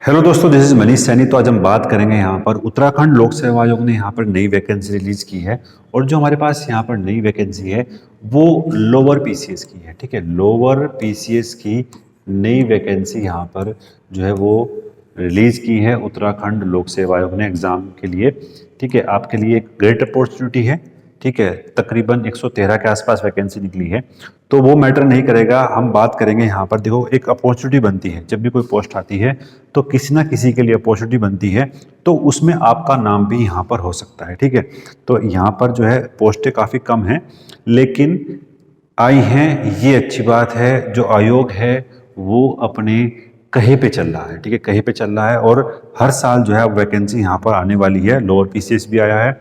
Hello दोस्तों, this is Manish Saini. तो आज हम बात करेंगे यहाँ पर उत्तराखंड लोक सेवा आयोग ने यहाँ पर नई वैकेंसी रिलीज की है। और जो हमारे पास यहाँ पर नई वैकेंसी है वो लोअर पीसीएस की है। ठीक है, लोअर पीसीएस की नई वैकेंसी यहाँ पर जो है वो रिलीज की है उत्तराखंड लोक सेवा आयोग ने एग्जाम के लिए। ठीक है, आपके लिए एक ग्रेट अपॉर्चुनिटी है। ठीक है, तकरीबन 113 के आसपास वैकेंसी निकली है, तो वो मैटर नहीं करेगा। हम बात करेंगे यहाँ पर, देखो एक अपॉर्चुनिटी बनती है, जब भी कोई पोस्ट आती है तो किसी ना किसी के लिए अपॉर्चुनिटी बनती है, तो उसमें आपका नाम भी यहाँ पर हो सकता है। ठीक है, तो यहाँ पर जो है पोस्टें काफ़ी कम हैं लेकिन आई हैं, ये अच्छी बात है। जो आयोग है वो अपने कहे पे चल रहा है। ठीक है, कहे पे चल रहा है और हर साल जो है अब वैकेंसी यहाँ पर आने वाली है। लोअर पीसीएस भी आया है,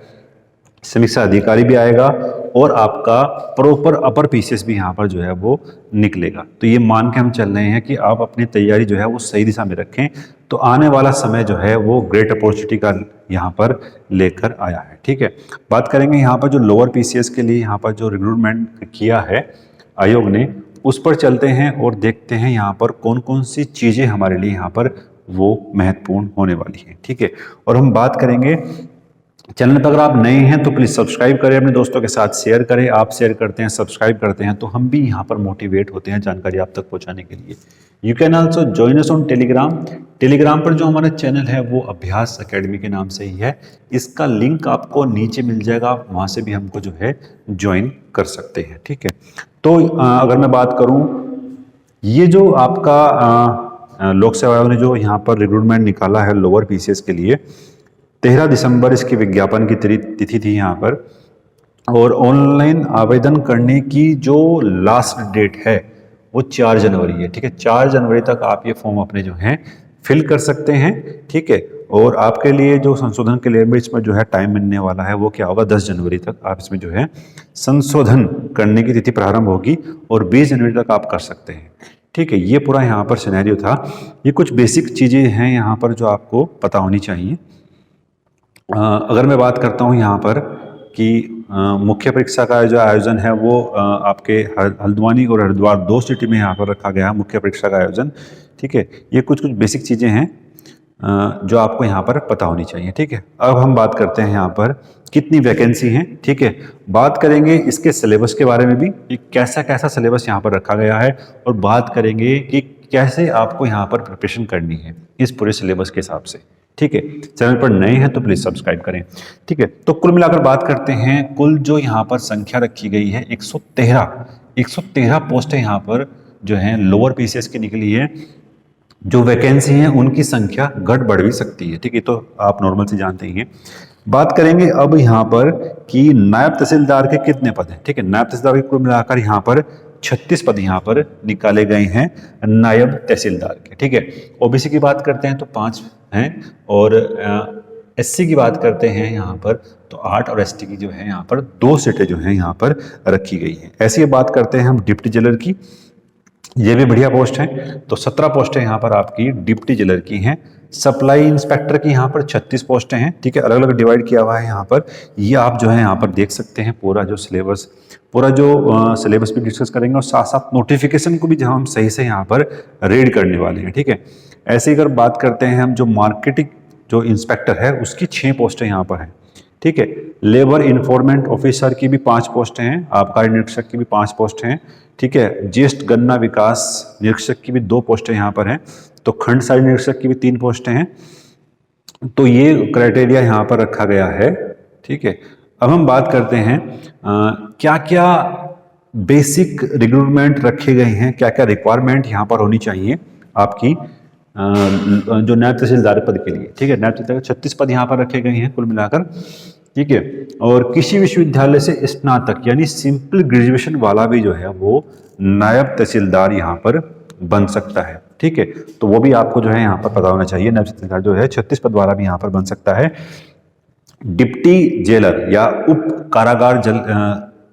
समीक्षा अधिकारी भी आएगा और आपका प्रॉपर अपर पीसीएस भी यहाँ पर जो है वो निकलेगा। तो ये मान के हम चल रहे हैं कि आप अपनी तैयारी जो है वो सही दिशा में रखें, तो आने वाला समय जो है वो ग्रेट अपॉर्चुनिटी का यहाँ पर लेकर आया है। ठीक है, बात करेंगे यहाँ पर जो लोअर पीसीएस के लिए यहाँ पर जो रिक्रूटमेंट किया है आयोग ने, उस पर चलते हैं और देखते हैं यहाँ पर कौन कौन सी चीज़ें हमारे लिए यहाँ पर वो महत्वपूर्ण होने वाली हैं। ठीक है, और हम बात करेंगे, चैनल पर अगर आप नए हैं तो प्लीज़ सब्सक्राइब करें, अपने दोस्तों के साथ शेयर करें। आप शेयर करते हैं, सब्सक्राइब करते हैं तो हम भी यहाँ पर मोटिवेट होते हैं जानकारी आप तक पहुँचाने के लिए। You can also join us on Telegram. Telegram पर जो हमारा चैनल है वो अभ्यास एकेडमी के नाम से ही है। इसका लिंक आपको नीचे मिल जाएगा, आप वहाँ से भी हमको जो है ज्वाइन कर सकते हैं। ठीक है, तो अगर मैं बात करूँ, ये जो आपका लोक सेवा आयोग ने जो यहाँ पर रिक्रूटमेंट निकाला है लोअर पीसीएस के लिए, 13 दिसंबर इसकी विज्ञापन की तिथि थी यहाँ पर। और ऑनलाइन आवेदन करने की जो लास्ट डेट है वो 4 जनवरी है। ठीक है, 4 जनवरी तक आप ये फॉर्म अपने जो हैं फिल कर सकते हैं। ठीक है, और आपके लिए जो संशोधन के लिए इसमें जो है टाइम मिलने वाला है वो क्या होगा, 10 जनवरी तक आप इसमें जो है संशोधन करने की तिथि प्रारंभ होगी और 20 जनवरी तक आप कर सकते हैं। ठीक है, ये पूरा यहाँ पर सिनेरियो था। ये कुछ बेसिक चीज़ें हैं यहाँ पर जो आपको पता होनी चाहिए। अगर मैं बात करता हूँ यहाँ पर कि मुख्य परीक्षा का जो आयोजन है वो आपके हल्द्वानी और हरिद्वार 2 सिटी में यहाँ पर रखा गया है मुख्य परीक्षा का आयोजन। ठीक है, ये कुछ बेसिक चीज़ें हैं जो आपको यहाँ पर पता होनी चाहिए। ठीक है, अब हम बात करते हैं यहाँ पर कितनी वैकेंसी हैं। ठीक है, बात करेंगे इसके सिलेबस के बारे में भी कि कैसा कैसा सिलेबस यहाँ पर रखा गया है, और बात करेंगे कि कैसे आपको यहाँ पर प्रिपरेशन करनी है इस पूरे सिलेबस के हिसाब से। ठीक है, चैनल पर नए हैं तो प्लीज़ सब्सक्राइब करें। ठीक है, तो कुल मिलाकर बात करते हैं, कुल जो यहाँ पर संख्या रखी गई है 113 पोस्टें यहाँ पर जो हैं लोअर पीसीएस की निकली है। जो वैकेंसी हैं उनकी संख्या घट बढ़ भी सकती है। ठीक है, तो आप नॉर्मल से जानते ही हैं। बात करेंगे अब यहाँ पर कि नायब तहसीलदार के कितने पद हैं। ठीक है, नायब तहसीलदार के कुल मिलाकर यहाँ पर 36 पद यहाँ पर निकाले गए हैं नायब तहसीलदार के। ठीक है, ओबीसी की बात करते हैं तो 5 हैं, और एससी की बात करते हैं यहाँ पर तो 8, और एसटी की जो है यहाँ पर 2 सीटें जो हैं यहाँ पर रखी गई हैं। ऐसी बात करते हैं हम डिप्टी जेलर की, ये भी बढ़िया पोस्ट है, तो 17 पोस्टें यहाँ पर आपकी डिप्टी जेलर की हैं। सप्लाई इंस्पेक्टर की यहाँ पर 36 पोस्टें हैं। ठीक है, अलग अलग डिवाइड किया हुआ है यहाँ पर। ये आप जो है यहाँ पर देख सकते हैं पूरा जो सिलेबस, पूरा जो सिलेबस भी डिस्कस करेंगे और साथ साथ नोटिफिकेशन को भी जहाँ हम सही से यहाँ पर रीड करने वाले हैं। ठीक है, ऐसे ही अगर बात करते हैं हम, जो मार्केटिंग जो इंस्पेक्टर है उसकी 6 पोस्टें यहाँ पर हैं। ठीक है, लेबर इन्फोर्समेंट ऑफिसर की भी 5 पोस्टें हैं, आबकारी निरीक्षक की भी 5 पोस्टें हैं। ठीक है, ज्येष्ठ गन्ना विकास निरीक्षक की भी 2 पोस्टें यहाँ पर हैं, तो खंड सारी निरीक्षक की भी 3 पोस्टें हैं। तो ये क्राइटेरिया यहाँ पर रखा गया है। ठीक है, अब हम बात करते हैं क्या क्या बेसिक रिक्रूटमेंट रखे गए हैं, क्या क्या रिक्वायरमेंट यहाँ पर होनी चाहिए आपकी जो नायब तहसीलदार पद के लिए। ठीक है, नायब तहसीलदार 36 पद यहाँ पर रखे गए हैं कुल मिलाकर। ठीक है, और किसी विश्वविद्यालय से स्नातक यानी सिंपल ग्रेजुएशन वाला भी जो है वो नायब तहसीलदार यहाँ पर बन सकता है। ठीक है, तो वो भी आपको जो है यहाँ पर पता होना चाहिए। नायब तहसीलदार जो है 36 पद वाला भी यहाँ पर बन सकता है। डिप्टी जेलर या उप कारागार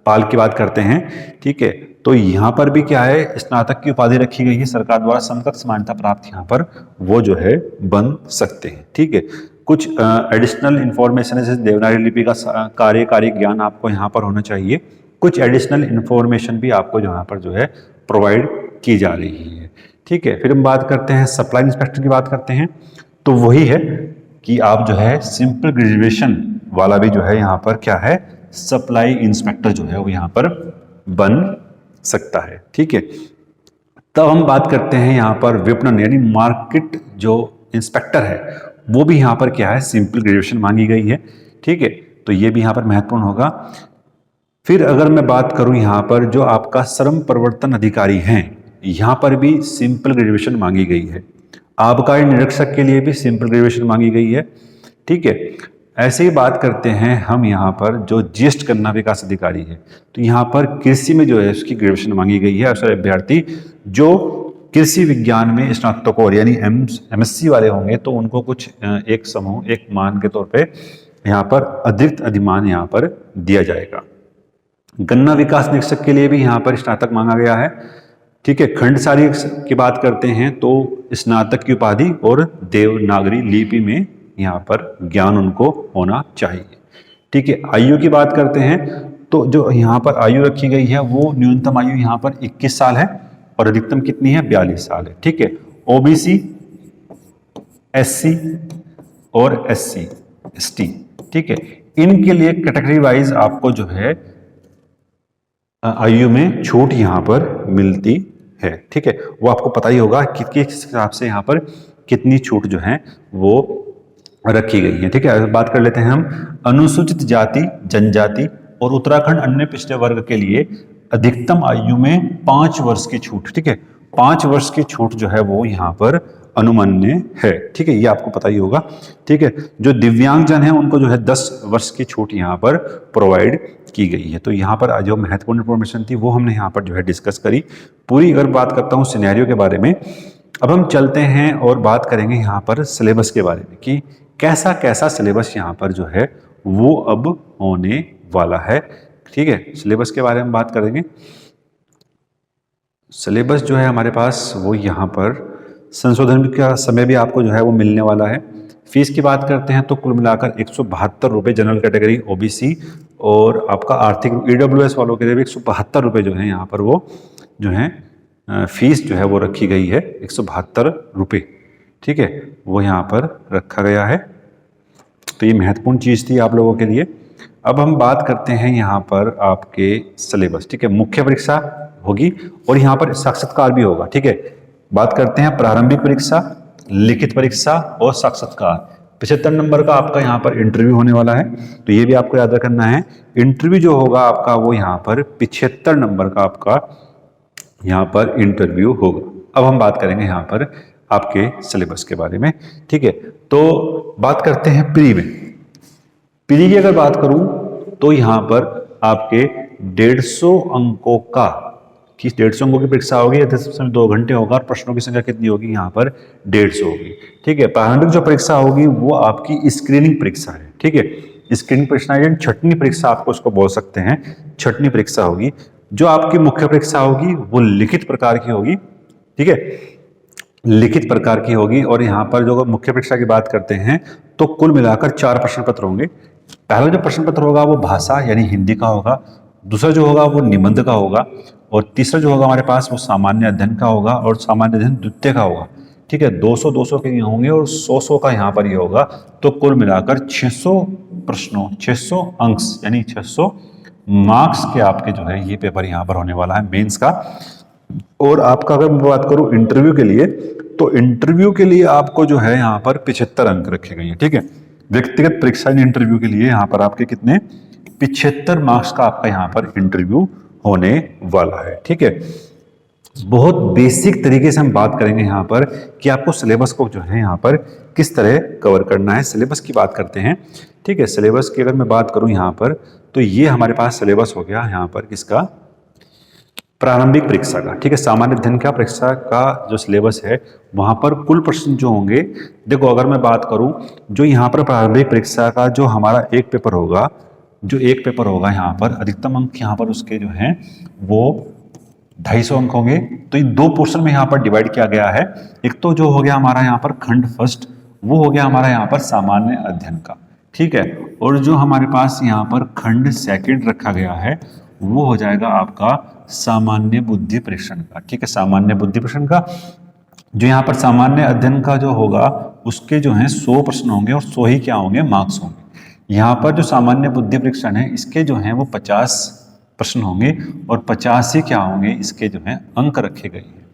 पाल की बात करते हैं। ठीक है, तो यहाँ पर भी क्या है, स्नातक की उपाधि रखी गई है, सरकार द्वारा समकक्ष मान्यता प्राप्त यहाँ पर वो जो है बन सकते हैं। ठीक है, कुछ एडिशनल इंफॉर्मेशन जैसे देवनागरी लिपि का कार्यकारी ज्ञान आपको यहाँ पर होना चाहिए। कुछ एडिशनल इंफॉर्मेशन भी आपको यहाँ पर जो है प्रोवाइड की जा रही है। ठीक है। फिर हम बात करते हैं सप्लाई इंस्पेक्टर की बात करते हैं, तो वही है कि आप जो है सिंपल ग्रेजुएशन वाला भी जो है यहाँ पर क्या है, सप्लाई इंस्पेक्टर जो है वो यहाँ पर बन सकता है। ठीक है। तब हम बात करते हैं यहाँ पर विपणन यानी मार्केट जो इंस्पेक्टर है वो भी यहाँ पर क्या है, सिंपल ग्रेजुएशन मांगी गई है। ठीक है, तो ये भी यहाँ पर महत्वपूर्ण होगा। फिर अगर मैं बात करूं यहाँ पर जो आपका श्रम प्रवर्तन अधिकारी हैं, यहाँ पर भी सिंपल ग्रेजुएशन मांगी गई है। आबकारी निरीक्षक के लिए भी सिंपल ग्रेजुएशन मांगी गई है। ठीक है। ऐसे ही बात करते हैं हम यहाँ पर जो ज्येष्ठ गन्ना विकास अधिकारी है, तो यहाँ पर कृषि में जो है उसकी ग्रेजुएशन मांगी गई है। अवसर अभ्यर्थी जो कृषि विज्ञान में स्नातकों यानी एमएससी वाले होंगे तो उनको कुछ एक समूह एक मान के तौर पे यहाँ पर अतिरिक्त अधिमान यहाँ पर दिया जाएगा। गन्ना विकास निरीक्षक के लिए भी यहाँ पर स्नातक मांगा गया है। ठीक है। खंडसारी की बात करते हैं तो स्नातक की उपाधि और देवनागरी लिपि में यहाँ पर ज्ञान उनको होना चाहिए। ठीक है। आयु की बात करते हैं तो जो यहाँ पर आयु रखी गई है वो न्यूनतम आयु यहाँ पर 21 साल है और अधिकतम कितनी है, 42 साल है। ठीक है। ओबीसी, एससी और एससी एसटी, ठीक है, इनके लिए कैटेगरी वाइज आपको जो है आयु में छूट यहाँ पर मिलती है। ठीक है। वो आपको पता ही होगा कि किस हिसाब से यहाँ पर कितनी छूट जो है वो रखी गई है। ठीक है। बात कर लेते हैं हम अनुसूचित जाति जनजाति और उत्तराखंड अन्य पिछड़े वर्ग के लिए अधिकतम आयु में 5 वर्ष की छूट। ठीक है। 5 वर्ष की छूट जो है वो यहाँ पर अनुमान्य है। ठीक है, ये आपको पता ही होगा। ठीक है। जो दिव्यांगजन है उनको जो है 10 वर्ष की छूट यहाँ पर प्रोवाइड की गई है। तो यहाँ पर जो महत्वपूर्ण इंफॉर्मेशन थी वो हमने यहाँ पर जो है डिस्कस करी पूरी। अगर बात करता हूँ सिनेरियो के बारे में, अब हम चलते हैं और बात करेंगे यहाँ पर सिलेबस के बारे में कि कैसा कैसा सिलेबस यहाँ पर जो है वो अब होने वाला है। ठीक है, सिलेबस के बारे में बात करेंगे। सिलेबस जो है हमारे पास वो यहाँ पर संशोधन का समय भी आपको जो है वो मिलने वाला है। फीस की बात करते हैं तो कुल मिलाकर 172 रुपये जनरल कैटेगरी ओबीसी और आपका आर्थिक ईडब्ल्यूएस वालों के लिए भी 172 रुपये जो है यहाँ पर वो जो है फीस जो है वो रखी गई है 172 रुपये। ठीक है, वो यहाँ पर रखा गया है। तो ये महत्वपूर्ण चीज़ थी आप लोगों के लिए। अब हम बात करते हैं यहाँ पर आपके सिलेबस। ठीक है, मुख्य परीक्षा होगी और यहाँ पर साक्षात्कार भी होगा। ठीक है, बात करते हैं प्रारंभिक परीक्षा, लिखित परीक्षा और साक्षात्कार। 75 नंबर का आपका यहाँ पर इंटरव्यू होने वाला है, तो ये भी आपको याद रखना है। इंटरव्यू जो होगा आपका वो यहाँ पर 75 नंबर का आपका यहाँ पर इंटरव्यू होगा। अब हम बात करेंगे यहाँ पर आपके सिलेबस के बारे में। ठीक है, तो बात करते हैं प्री में। प्री की अगर बात करूं तो यहाँ पर आपके 150 अंकों का कि 150 अंकों की परीक्षा होगी, 2 घंटे होगा और प्रश्नों की संख्या कितनी होगी, यहाँ पर 150 होगी। ठीक है, प्रारंभिक जो परीक्षा होगी वो आपकी स्क्रीनिंग परीक्षा है। ठीक है, स्क्रीनिंग परीक्षा यानी छठवीं परीक्षा आपको उसको बोल सकते हैं, छठवीं परीक्षा होगी। जो आपकी मुख्य परीक्षा होगी वो लिखित प्रकार की होगी। ठीक है, लिखित प्रकार की होगी। और यहाँ पर जो मुख्य परीक्षा की बात करते हैं तो कुल मिलाकर 4 प्रश्न पत्र होंगे। पहला जो प्रश्न पत्र होगा वो भाषा यानी हिंदी का होगा, दूसरा जो होगा वो निबंध का होगा और तीसरा जो होगा हमारे पास वो सामान्य अध्ययन का होगा और सामान्य अध्ययन द्वितीय का होगा। ठीक है, 200 के होंगे और 100 का यहाँ पर ये होगा। तो कुल मिलाकर 600 प्रश्नों 600 अंक यानी 600 मार्क्स के आपके जो है ये पेपर यहाँ पर होने वाला है मेंस का। और आपका अगर मैं बात करूँ इंटरव्यू के लिए, तो इंटरव्यू के लिए आपको जो है यहाँ पर 75 अंक रखे गए हैं। ठीक है, व्यक्तिगत परीक्षा इंटरव्यू के लिए यहाँ पर आपके कितने 75 मार्क्स का आपका यहाँ पर इंटरव्यू होने वाला है। ठीक है, बहुत बेसिक तरीके से हम बात करेंगे यहाँ पर कि आपको सिलेबस को जो है यहाँ पर किस तरह कवर करना है। सिलेबस की बात करते हैं। ठीक है, सिलेबस की अगर मैं बात करूँ यहाँ पर तो ये हमारे पास सिलेबस हो गया यहाँ पर किसका, प्रारंभिक परीक्षा का। ठीक है, सामान्य अध्ययन का परीक्षा का जो सिलेबस है वहाँ पर कुल प्रश्न जो होंगे, देखो अगर मैं बात करूँ जो यहाँ पर प्रारंभिक परीक्षा का जो हमारा एक पेपर होगा, जो एक पेपर होगा यहाँ पर अधिकतम अंक यहाँ पर उसके जो हैं वो 250 अंक होंगे। तो ये 2 पोर्शन में यहाँ पर डिवाइड किया गया है। एक तो जो हो गया हमारा यहाँ पर खंड फर्स्ट, वो हो गया हमारा यहाँ पर सामान्य अध्ययन का। ठीक है, और जो हमारे पास यहाँ पर खंड सेकंड रखा गया है वो हो जाएगा आपका सामान्य बुद्धि परीक्षण का। ठीक है, सामान्य बुद्धि परीक्षण का। जो यहाँ पर सामान्य अध्ययन का जो होगा उसके जो हैं 100 प्रश्न होंगे और 100 ही क्या होंगे, मार्क्स होंगे। यहाँ पर जो सामान्य बुद्धि परीक्षण है इसके जो हैं वो 50 प्रश्न होंगे और 50 ही क्या होंगे, इसके जो हैं अंक रखे गए हैं।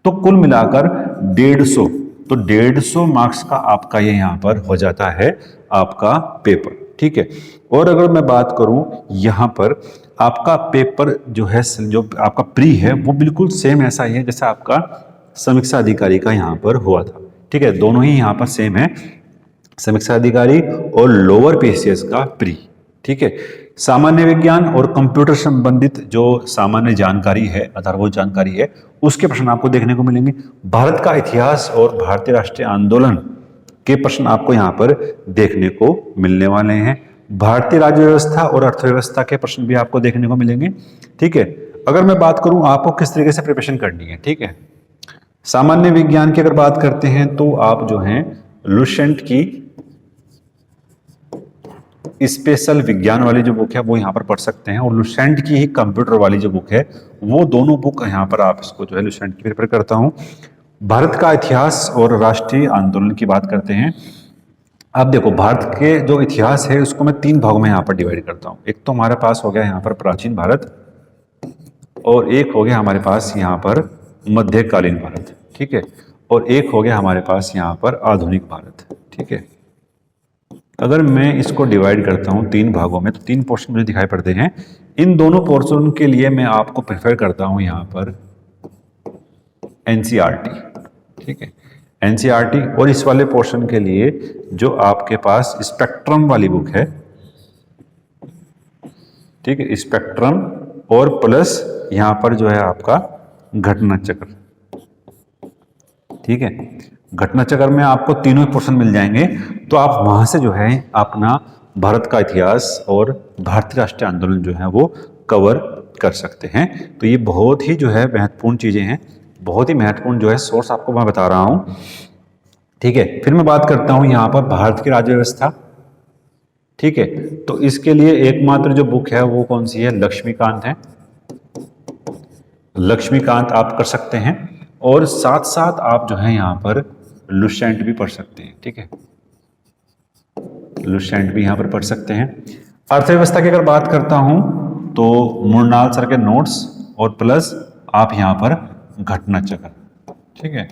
तो कुल मिलाकर 150, तो 150 मार्क्स का आपका ये यहाँ पर हो जाता है आपका पेपर, ठीक है। और अगर मैं बात करूं यहाँ पर आपका पेपर जो है, जो आपका प्री है वो बिल्कुल सेम ऐसा ही है जैसा आपका समीक्षा अधिकारी का यहाँ पर हुआ था, ठीक है। दोनों ही यहाँ पर सेम है, समीक्षा अधिकारी और लोअर पीसीएस का प्री, ठीक है। सामान्य विज्ञान और कंप्यूटर संबंधित जो सामान्य जानकारी है, आधारभूत जानकारी है, उसके प्रश्न आपको देखने को मिलेंगे। भारत का इतिहास और भारतीय राष्ट्रीय आंदोलन के प्रश्न आपको यहाँ पर देखने को मिलने वाले हैं। भारतीय राज्य व्यवस्था और अर्थव्यवस्था के प्रश्न भी आपको देखने को मिलेंगे, ठीक है। अगर मैं बात करूं आपको किस तरीके से प्रिपरेशन करनी है, ठीक है। सामान्य विज्ञान की अगर बात करते हैं तो आप जो हैं लुसेंट की स्पेशल विज्ञान वाली जो बुक है वो यहाँ पर पढ़ सकते हैं, और लुसेंट की ही कंप्यूटर वाली जो बुक है वो दोनों बुक यहाँ पर आप इसको जो है लुसेंट की प्रिपेयर करता हूँ। भारत का इतिहास और राष्ट्रीय आंदोलन की बात करते हैं। अब देखो भारत के जो इतिहास है उसको मैं 3 भागों में यहाँ पर डिवाइड करता हूँ। एक तो हमारे पास हो गया यहाँ पर प्राचीन भारत, और एक हो गया हमारे पास यहाँ पर मध्यकालीन भारत, ठीक है, और एक हो गया हमारे पास यहाँ पर आधुनिक भारत, ठीक है। अगर मैं इसको डिवाइड करता हूँ 3 भागों में तो 3 पोर्शन मुझे दिखाई पड़ते हैं। इन दोनों पोर्शन के लिए मैं आपको प्रेफर करता हूँ यहाँ पर एनसीईआरटी, ठीक है, एनसीईआरटी। और इस वाले पोर्शन के लिए जो आपके पास स्पेक्ट्रम वाली बुक है, ठीक है, स्पेक्ट्रम, और प्लस यहाँ पर जो है आपका घटना चक्र, ठीक है। घटना चक्र में आपको तीनों पोर्शन मिल जाएंगे, तो आप वहां से जो है अपना भारत का इतिहास और भारतीय राष्ट्रीय आंदोलन जो है वो कवर कर सकते हैं। तो ये बहुत ही जो है महत्वपूर्ण चीजें हैं, बहुत ही महत्वपूर्ण जो है सोर्स आपको मैं बता रहा हूँ, ठीक है। फिर मैं बात करता हूँ यहाँ पर भारत की राज्य व्यवस्था, ठीक है। तो इसके लिए एकमात्र जो बुक है वो कौन सी है, लक्ष्मीकांत है, लक्ष्मीकांत आप कर सकते हैं, और साथ साथ आप जो है यहाँ पर लुसेंट भी पढ़ सकते हैं, ठीक है, लुसेंट भी यहाँ पर पढ़ सकते हैं। अर्थव्यवस्था की अगर बात करता हूँ तो मुरनाल सर के नोट्स और प्लस आप यहाँ पर घटना चक्र, ठीक है,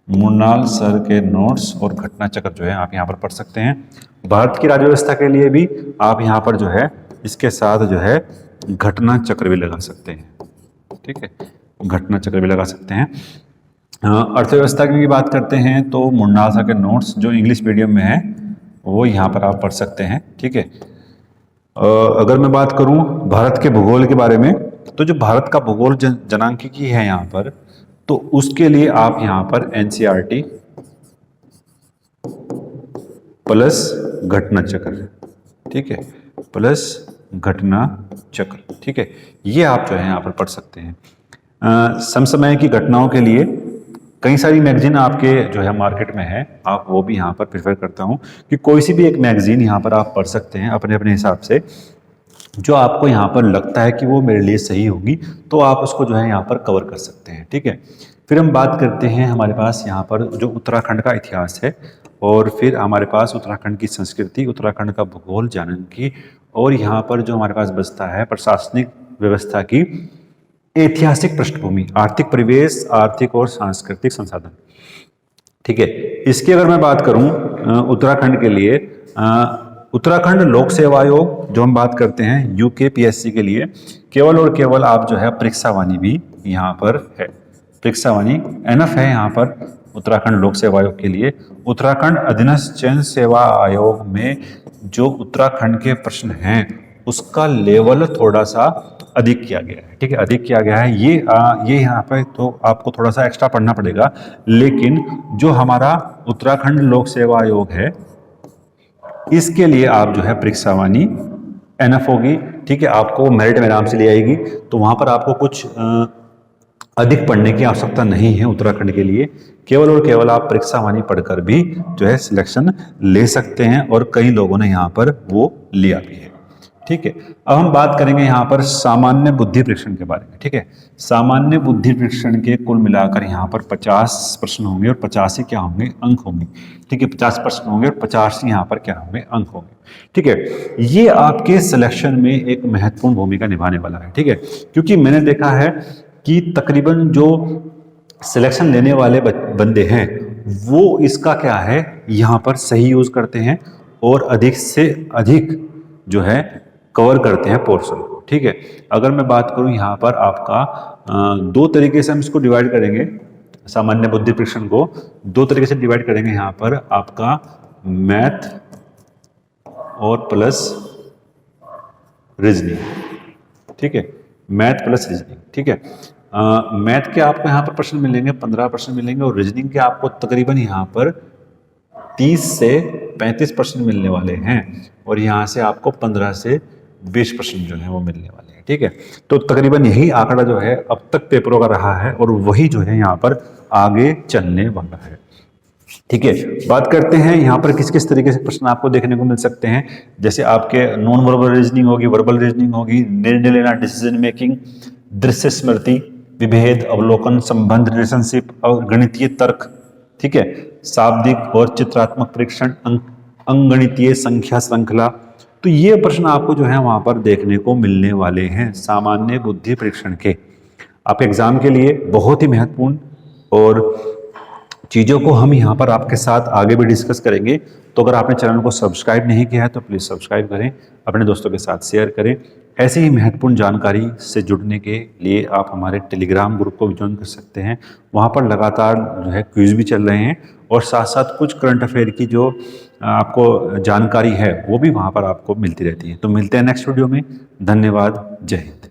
मुरनाल सर के नोट्स और घटना चक्र जो है आप यहाँ पर पढ़ सकते हैं। भारत की राज्य व्यवस्था के लिए भी आप यहाँ पर जो है इसके साथ जो है घटना चक्र भी लगा सकते हैं, ठीक है, घटना चक्र भी लगा सकते हैं। अर्थव्यवस्था की बात करते हैं तो मुरनाल सर के नोट्स जो इंग्लिश मीडियम में है वो यहाँ पर आप पढ़ सकते हैं, ठीक है। अगर मैं बात करूँ भारत के भूगोल के बारे में, तो जो भारत का भूगोल जनांकिकी है यहाँ पर, तो उसके लिए आप यहाँ पर एनसीईआरटी प्लस घटना चक्र, ठीक है, प्लस घटना चक्र, ठीक है, ये आप जो है यहाँ पर पढ़ सकते हैं। समसामयिक की घटनाओं के लिए कई सारी मैगजीन आपके जो है मार्केट में है, आप वो भी यहाँ पर प्रेफर करता हूँ कि कोई सी भी एक मैगजीन यहाँ पर आप पढ़ सकते हैं अपने अपने हिसाब से, जो आपको यहाँ पर लगता है कि वो मेरे लिए सही होगी, तो आप उसको जो है यहाँ पर कवर कर सकते हैं, ठीक है। फिर हम बात करते हैं हमारे पास यहाँ पर जो उत्तराखंड का इतिहास है, और फिर हमारे पास उत्तराखंड की संस्कृति, उत्तराखंड का भूगोल जानकी, और यहाँ पर जो हमारे पास बचता है प्रशासनिक व्यवस्था की ऐतिहासिक पृष्ठभूमि, आर्थिक परिवेश, आर्थिक और सांस्कृतिक संसाधन, ठीक है। इसकी अगर मैं बात करूं उत्तराखंड के लिए, उत्तराखंड लोक सेवा आयोग जो हम बात करते हैं यूकेपीएससी के लिए, केवल और केवल आप जो है परीक्षावाणी भी यहाँ पर है, परीक्षावाणी एनफ है यहाँ पर उत्तराखंड लोक सेवा आयोग के लिए। उत्तराखंड अधीनस्थ जन सेवा आयोग में जो उत्तराखंड के प्रश्न हैं उसका लेवल थोड़ा सा अधिक किया गया है, ठीक है, अधिक किया गया है। ये यहाँ पे तो आपको थोड़ा सा एक्स्ट्रा पढ़ना पड़ेगा, लेकिन जो हमारा उत्तराखंड लोक सेवा आयोग है इसके लिए आप जो है परीक्षावाणी एनफ होगी, ठीक है, आपको मेरिट में आराम से ले आएगी, तो वहाँ पर आपको कुछ अधिक पढ़ने की आवश्यकता नहीं है उत्तराखंड के लिए। केवल और केवल आप परीक्षावाणी पढ़कर भी जो है सिलेक्शन ले सकते हैं, और कई लोगों ने यहाँ पर वो लिया भी है, ठीक है। अब हम बात करेंगे यहाँ पर सामान्य बुद्धि परीक्षण के बारे में। ठीक है, सामान्य बुद्धि परीक्षण के कुल मिलाकर यहाँ पर 50 प्रश्न होंगे और 50 ही क्या होंगे, अंक होंगे। ठीक है, 50 प्रश्न होंगे और 50 ही यहाँ पर क्या होंगे, अंक होंगे। ठीक है, ये आपके सिलेक्शन में एक महत्वपूर्ण भूमिका निभाने वाला है। ठीक है, क्योंकि मैंने देखा है कि तकरीबन जो सिलेक्शन लेने वाले बंदे हैं वो इसका क्या है, यहाँ पर सही यूज करते हैं और अधिक से अधिक जो है कवर करते हैं पोर्शन को। ठीक है, अगर मैं बात करूं यहाँ पर आपका दो तरीके से हम इसको डिवाइड करेंगे, सामान्य बुद्धि परीक्षण को दो तरीके से डिवाइड करेंगे। यहाँ पर आपका मैथ और प्लस रीजनिंग। ठीक है, मैथ प्लस रीजनिंग। ठीक है, मैथ के आपको यहाँ पर प्रश्न मिलेंगे 15 प्रश्न मिलेंगे और रीजनिंग के आपको तकरीबन यहाँ पर 30 से 35 प्रश्न मिलने वाले हैं और यहाँ से आपको 15 से 20 प्रश्न जो है वो मिलने वाले हैं। ठीक है, तो तकरीबन यही आंकड़ा जो है अब तक पेपरों का रहा है और वही जो है यहाँ पर आगे चलने वाला है। ठीक है, बात करते हैं यहाँ पर किस किस तरीके से प्रश्न आपको देखने को मिल सकते हैं। जैसे आपके नॉन वर्बल रीजनिंग होगी, वर्बल रीजनिंग होगी, निर्णय लेना, डिसीजन मेकिंग, दृश्य स्मृति, विभेद, अवलोकन, संबंध, रिलेशनशिप और गणितीय तर्क। ठीक है, शाब्दिक और चित्रात्मक परीक्षण, अंकगणितीय संख्या श्रृंखला। तो ये प्रश्न आपको जो है वहां पर देखने को मिलने वाले हैं सामान्य बुद्धि परीक्षण के। आपके एग्जाम के लिए बहुत ही महत्वपूर्ण और चीज़ों को हम यहाँ पर आपके साथ आगे भी डिस्कस करेंगे। तो अगर आपने चैनल को सब्सक्राइब नहीं किया है तो प्लीज़ सब्सक्राइब करें, अपने दोस्तों के साथ शेयर करें। ऐसे ही महत्वपूर्ण जानकारी से जुड़ने के लिए आप हमारे टेलीग्राम ग्रुप को भी ज्वाइन कर सकते हैं। वहाँ पर लगातार जो है क्विज भी चल रहे हैं और साथ साथ कुछ करंट अफेयर की जो आपको जानकारी है वो भी वहाँ पर आपको मिलती रहती है। तो मिलते हैं नेक्स्ट वीडियो में। धन्यवाद, जय हिंद।